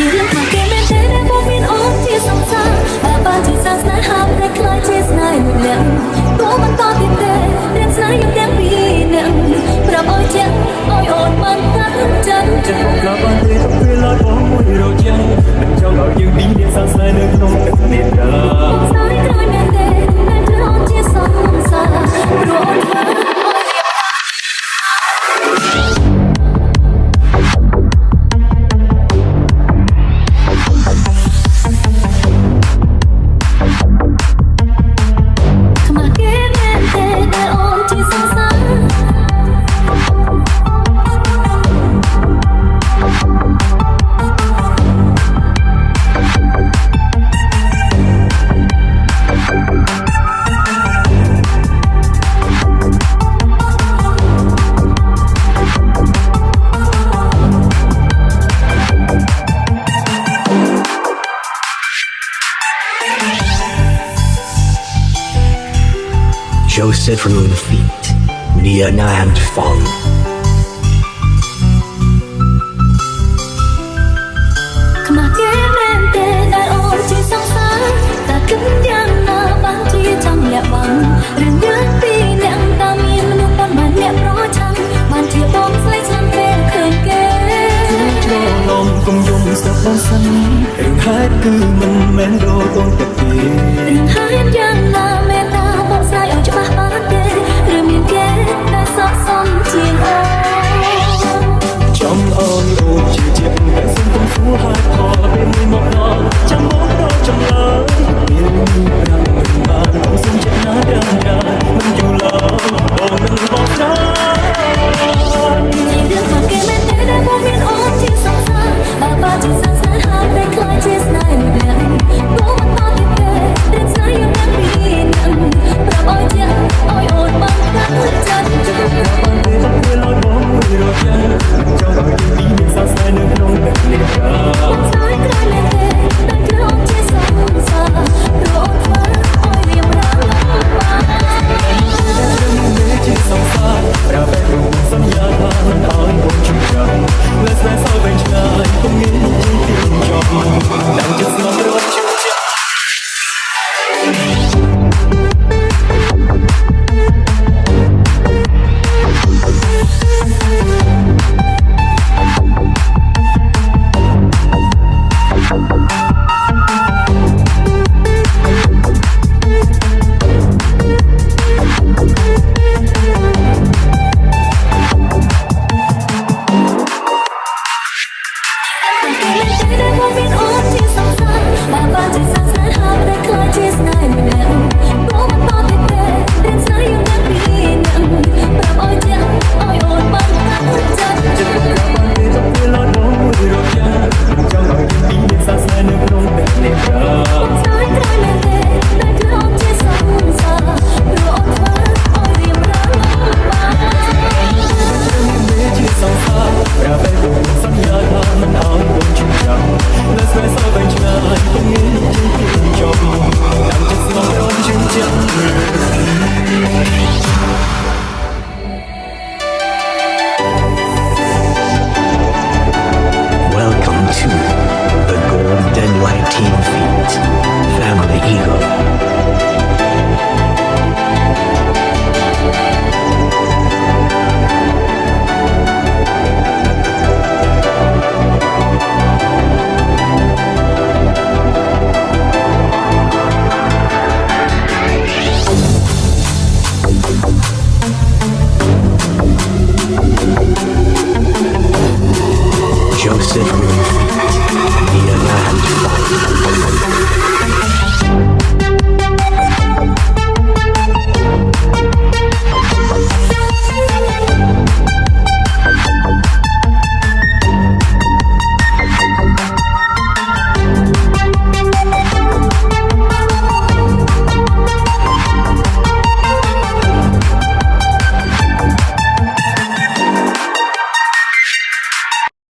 រឿងថាគេមែនទេដែលមកមានអូនជាសង្សារតែបានជាសាស្នាហាមតែខ្លាចជាស្នេហ៍មួយអ្នកព្រោះមិនតទៀតទេរៀនស្នេហ៍យើងទាំងពីរអ្នកប្រាប់ឲ្យចឹងឲ្យអូនបានកាត់ចិត្តចិត្តក្លាប់បានទេទៅពេលឡើយបងមួយរយយ៉ាងមិនចង់ឲ្យយើងពីរនាក់សាស្នានៅក្នុងទឹកនេះដែរស្នេហ៍ក្រោយមែនទេតែធ្វើអូនជាសង្សារព្រោះអូនធ្វើឲ្យរៀបJoseph ruled the feet, near and fall. ខ្មាស់គេមែនទេដែលអូនជាសង្សារតែគិតយ៉ាងណាបានជាចង់លាក់បាំងរឿងយើងពីរនាក់តែមានមនុស្សប៉ុន្មានអ្នកប្រឆាំងបានជាបងស្លេកស្លាប់ពេលឃើញគេជ្រលំកុំយំស្ដាប់បងសិនរឿងហេតុគឺមិនមែនរកកូនតែទេរឿងហេតុយ៉ាងណាមែនតាបងស្រាយឲ្យច្បាស់បានទេឬមានគេដែលសក់សំជាងអូនចំអូនរូបជាជាតែសុំកុំសួរហេតុផលពេលមួយមកដល់ចាំមកដល់ចម្លើយពេលនេះប្រាប់មិនបានបងសុំចិត្តណាដល់មិនយូរឡើយបងនឹងบอกចាជារឿងមកគេមែនទេដែលបងមានអូនជាសង្សារបើបាជាសាស្នាហាមតែខ្លាចជាស្នេហ៍មួយអ្នកបងមិនតទៀតទេរៀនស្នេហ៍យើងទាំងពីរអ្នកប្រាប់ឲ្យចឹងឲ្យអូនបានកាត់ចិត្តចិត្តក្លាប់បានទេទៅពេលឡើយបងមួយរយយ៉ាងចង់ឲ្យយើងពីរនាក់សាស្នានៅក្នុងទឹកនេះបងស្នេហ៍ក្រោយមែនទេតែគឺអូនជាសង្សារព្រោះអូនធ្វើឲ្យរៀបរងបានជាសង្សារប្រាប់តែរូបសន្យាថាមិនឲ្យបងជឿចាំលើស្នេហ៍សោវែងឆ្ងាយគំងាយជាទីចំដាំចិត្តស្នំរត់ជឿចាំ Joseph